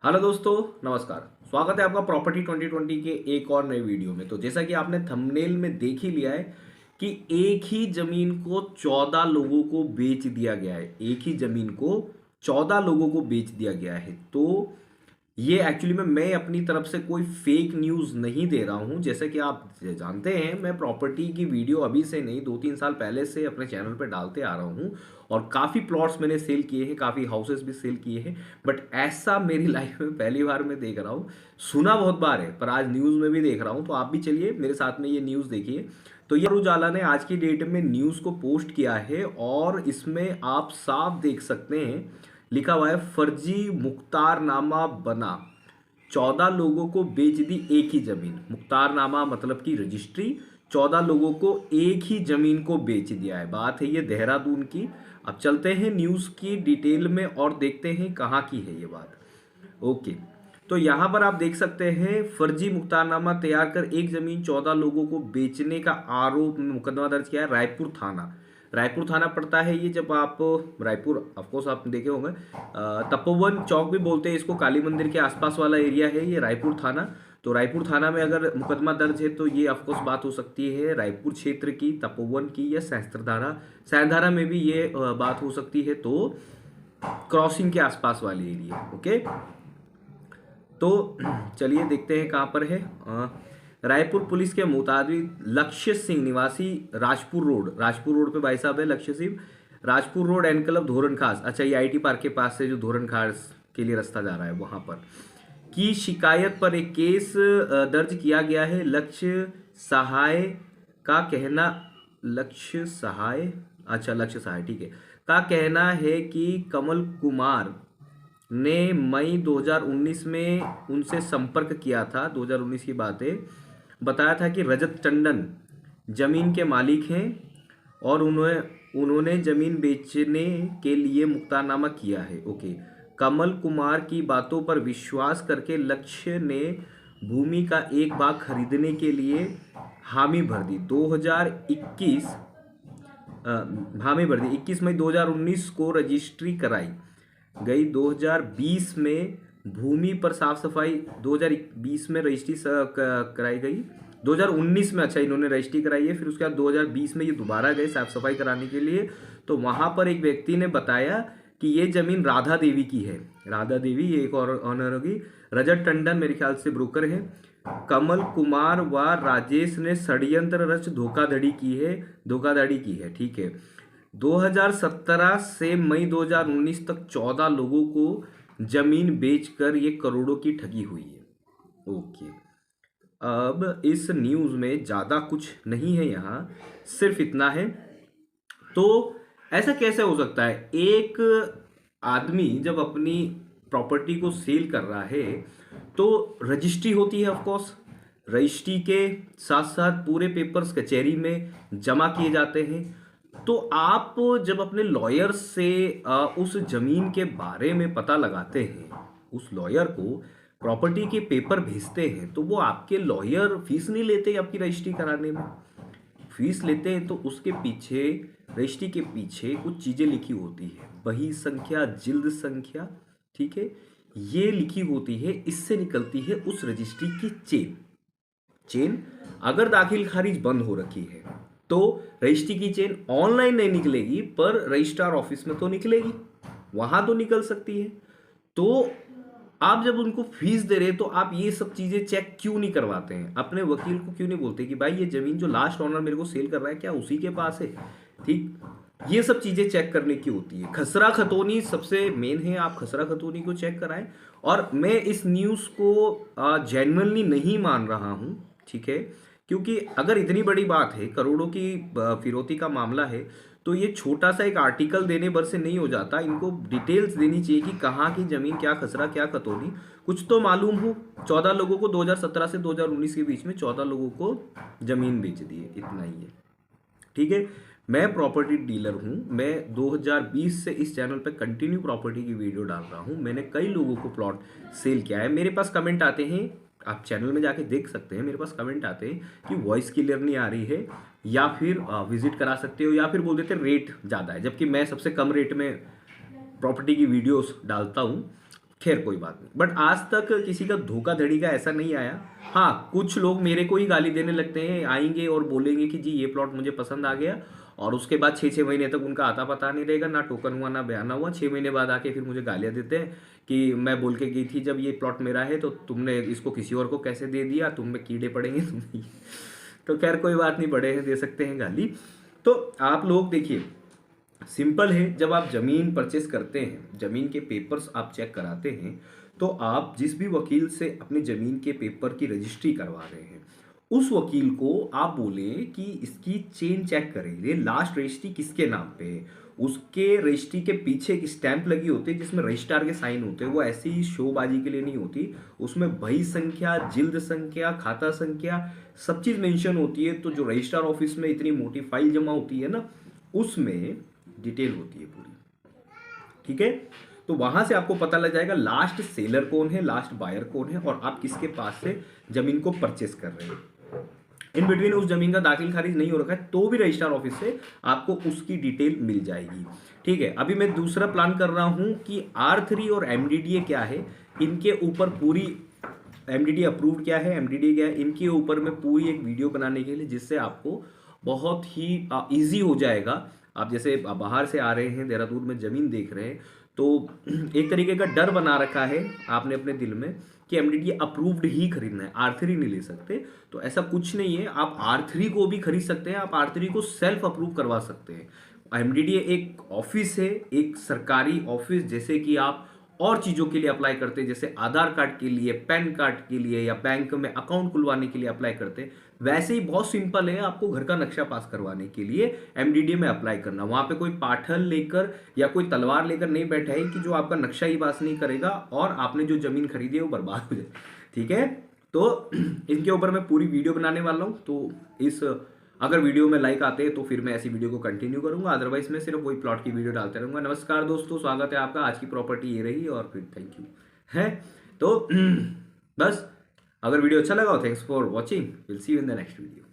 Hello दोस्तों, नमस्कार। स्वागत है आपका प्रॉपर्टी 2020 के एक और नए वीडियो में। तो जैसा कि आपने थंबनेल में देख ही लिया है कि एक ही जमीन को 14 लोगों को बेच दिया गया है। एक ही जमीन को 14 लोगों को बेच दिया गया है। तो ये एक्चुअली में मैं अपनी तरफ से कोई फेक न्यूज़ नहीं दे रहा हूँ। जैसे कि आप जानते हैं, मैं प्रॉपर्टी की वीडियो अभी से नहीं 2-3 साल पहले से अपने चैनल पे डालते आ रहा हूँ। और काफ़ी प्लॉट्स मैंने सेल किए हैं, काफ़ी हाउसेस भी सेल किए हैं। बट ऐसा मेरी लाइफ में पहली बार मैं देख रहा हूँ। सुना बहुत बार है पर आज न्यूज़ में भी देख रहा हूँ। तो आप भी चलिए मेरे साथ में ये न्यूज़ देखिए। तो ये उजाला ने आज की डेट में न्यूज़ को पोस्ट किया है और इसमें आप साफ देख सकते हैं, लिखा हुआ है फर्जी मुख्तारनामा बना, 14 लोगों को बेच दी एक ही जमीन। मुख्तारनामा मतलब की रजिस्ट्री, 14 लोगों को एक ही जमीन को बेच दिया है। बात है ये देहरादून की। अब चलते हैं न्यूज़ की डिटेल में और देखते हैं कहाँ की है ये बात। ओके, तो यहाँ पर आप देख सकते हैं फर्जी मुख्तारनामा तैयार कर एक जमीन 14 लोगों को बेचने का आरोप में मुकदमा दर्ज किया है रायपुर थाना। रायपुर थाना पड़ता है ये, जब आप रायपुर ऑफकोर्स आप देखे होंगे, तपोवन चौक भी बोलते हैं इसको, काली मंदिर के आसपास वाला एरिया है ये रायपुर थाना। तो रायपुर थाना में अगर मुकदमा दर्ज है तो ये ऑफकोर्स बात हो सकती है रायपुर क्षेत्र की, तपोवन की या सहस्त्रधारा। सहस्त्रधारा में भी ये बात हो सकती है। तो क्रॉसिंग के आसपास वाली एरिया। ओके, तो चलिए देखते हैं कहाँ पर है। रायपुर पुलिस के मुताबिक लक्ष्य सिंह निवासी राजपुर रोड पे भाई साहब है लक्ष्य सिंह। राजपुर रोड एन क्लब धोरन खास, अच्छा ये आईटी पार्क के पास से जो धोरन खास के लिए रास्ता जा रहा है वहां पर, की शिकायत पर एक केस दर्ज किया गया है। सहाय का कहना लक्ष्य सहाय अच्छा लक्ष्य सहाय ठीक है, का कहना है कि कमल कुमार ने मई 2019 में उनसे संपर्क किया था। 2019 की बात है। बताया था कि रजत टंडन जमीन के मालिक हैं और उन्होंने जमीन बेचने के लिए मुक्तानामा किया है। ओके, कमल कुमार की बातों पर विश्वास करके लक्ष्य ने भूमि का एक भाग खरीदने के लिए हामी भर दी। 2021 हामी भर दी 21 मई 2019 को रजिस्ट्री कराई गई। 2020 में भूमि पर साफ सफाई, 2020 में रजिस्ट्री कराई गई। 2019 में अच्छा इन्होंने रजिस्ट्री कराई है, फिर उसके बाद 2020 में ये दोबारा गए साफ सफाई कराने के लिए। तो वहां पर एक व्यक्ति ने बताया कि ये जमीन राधा देवी की है। राधा देवी ये एक और ऑनर होगी। रजत टंडन मेरे ख्याल से ब्रोकर है। कमल कुमार व राजेश ने षड्यंत्र रच धोखाधड़ी की है। ठीक है, 2017 से मई 2019 तक 14 लोगों को जमीन बेचकर ये करोड़ों की ठगी हुई है। ओके, अब इस न्यूज़ में ज़्यादा कुछ नहीं है, यहाँ सिर्फ इतना है। तो ऐसा कैसे हो सकता है, एक आदमी जब अपनी प्रॉपर्टी को सेल कर रहा है तो रजिस्ट्री होती है ऑफ कोर्स। रजिस्ट्री के साथ साथ पूरे पेपर्स कचहरी में जमा किए जाते हैं। तो आप जब अपने लॉयर से उस जमीन के बारे में पता लगाते हैं, उस लॉयर को प्रॉपर्टी के पेपर भेजते हैं, तो वो आपके लॉयर फीस नहीं लेते आपकी रजिस्ट्री कराने में। फीस लेते हैं तो उसके पीछे, रजिस्ट्री के पीछे कुछ चीजें लिखी होती है, बही संख्या, जिल्द संख्या, ठीक है, ये लिखी होती है। इससे निकलती है उस रजिस्ट्री की चेन। अगर दाखिल खारिज बंद हो रखी है तो रजिस्ट्री की चेन ऑनलाइन नहीं निकलेगी पर रजिस्ट्रार ऑफिस में तो निकलेगी, वहां तो निकल सकती है। तो आप जब उनको फीस दे रहे तो आप ये सब चीजें चेक क्यों नहीं करवाते हैं? अपने वकील को क्यों नहीं बोलते कि भाई ये जमीन जो लास्ट ऑनर मेरे को सेल कर रहा है क्या उसी के पास है? ठीक, ये सब चीजें चेक करने की होती है। खसरा खतौनी सबसे मेन है, आप खसरा खतौनी को चेक कराएं। और मैं इस न्यूज को जेन्युइनली नहीं मान रहा हूं, ठीक है, क्योंकि अगर इतनी बड़ी बात है, करोड़ों की फिरौती का मामला है, तो ये छोटा सा एक आर्टिकल देने भर से नहीं हो जाता। इनको डिटेल्स देनी चाहिए कि कहाँ की जमीन, क्या खसरा क्या खतौनी, कुछ तो मालूम हो। 14 लोगों को 2017 से 2019 के बीच में 14 लोगों को जमीन बेच दी है, इतना ही है। ठीक है, मैं प्रॉपर्टी डीलर हूं। मैं 2020 से इस चैनल पे कंटिन्यू प्रॉपर्टी की वीडियो डाल रहा हूं। मैंने कई लोगों को प्लॉट सेल किया है। मेरे पास कमेंट आते हैं, आप चैनल में जाके देख सकते हैं, मेरे पास कमेंट आते हैं कि वॉइस क्लियर नहीं आ रही है, या फिर विजिट करा सकते हो, या फिर बोल देते रेट ज़्यादा है, जबकि मैं सबसे कम रेट में प्रॉपर्टी की वीडियोस डालता हूँ। खैर कोई बात नहीं, बट आज तक किसी का धोखाधड़ी का ऐसा नहीं आया। हाँ, कुछ लोग मेरे को ही गाली देने लगते हैं, आएंगे और बोलेंगे कि जी ये प्लॉट मुझे पसंद आ गया, और उसके बाद 6-6 महीने तक उनका आता पता नहीं रहेगा, ना टोकन हुआ ना बयाना हुआ। 6 महीने बाद आके फिर मुझे गालियाँ देते हैं कि मैं बोल के गई थी जब ये प्लॉट मेरा है तो तुमने इसको किसी और को कैसे दे दिया, तुम में कीड़े पड़ेंगे तुम। तो खैर कोई बात नहीं, बड़े हैं, दे सकते हैं गाली। तो आप लोग देखिए, सिंपल है, जब आप जमीन परचेस करते हैं, जमीन के पेपर्स आप चेक कराते हैं, तो आप जिस भी वकील से अपनी जमीन के पेपर की रजिस्ट्री करवा रहे हैं, उस वकील को आप बोलें कि इसकी चेन चेक करेंगे, लास्ट रजिस्ट्री किसके नाम पे है। उसके रजिस्ट्री के पीछे एक स्टैंप लगी होती है जिसमें रजिस्ट्रार के साइन होते हैं, वो ऐसी ही शोबाजी के लिए नहीं होती। उसमें बही संख्या, जिल्द संख्या, खाता संख्या, सब चीज़ मेंशन होती है। तो जो रजिस्ट्रार ऑफिस में इतनी मोटी फाइल जमा होती है ना, उसमें डिटेल होती है पूरी, ठीक है। तो वहां से आपको पता लग जाएगा लास्ट सेलर कौन है, लास्ट बायर कौन है, और आप किसके पास से जमीन को परचेस कर रहे हैं। इन बिटवीन उस जमीन का दाखिल खारिज नहीं हो रखा है तो भी रजिस्ट्रार ऑफिस से आपको उसकी डिटेल मिल जाएगी, ठीक है। अभी मैं दूसरा प्लान कर रहा हूं कि R3 और MDDA क्या है, इनके ऊपर पूरी, MDDA अप्रूव्ड क्या है, MDDA क्या है, इनके ऊपर मैं पूरी एक वीडियो बनाने के लिए, जिससे आपको बहुत ही ईजी हो जाएगा। आप जैसे बाहर से आ रहे हैं, देहरादून में ज़मीन देख रहे हैं, तो एक तरीके का डर बना रखा है आपने अपने दिल में कि MDDA अप्रूव्ड ही खरीदना है, R3 नहीं ले सकते। तो ऐसा कुछ नहीं है, आप R3 को भी खरीद सकते हैं, आप R3 को सेल्फ अप्रूव करवा सकते हैं। MDDA एक ऑफिस है, एक सरकारी ऑफिस, जैसे कि आप और चीज़ों के लिए अप्लाई करते हैं, जैसे आधार कार्ड के लिए, पैन कार्ड के लिए, या बैंक में अकाउंट खुलवाने के लिए अप्लाई करते हैं, वैसे ही बहुत सिंपल है आपको घर का नक्शा पास करवाने के लिए MDDA में अप्लाई करना। वहां पे कोई पाठल लेकर या कोई तलवार लेकर नहीं बैठा है कि जो आपका नक्शा ही पास नहीं करेगा और आपने जो जमीन खरीदी है वो बर्बाद हो जाए, ठीक है। तो इनके ऊपर मैं पूरी वीडियो बनाने वाला हूँ। तो इस, अगर वीडियो में लाइक आते हैं तो फिर मैं ऐसी वीडियो को कंटिन्यू करूंगा, अदरवाइज मैं सिर्फ वही प्लॉट की वीडियो डालते रहूंगा। नमस्कार दोस्तों, स्वागत है आपका। आज की प्रॉपर्टी ये रही, और फिर थैंक यू है। तो बस, अगर वीडियो अच्छा लगा हो, thanks for watching, will see you in the next video.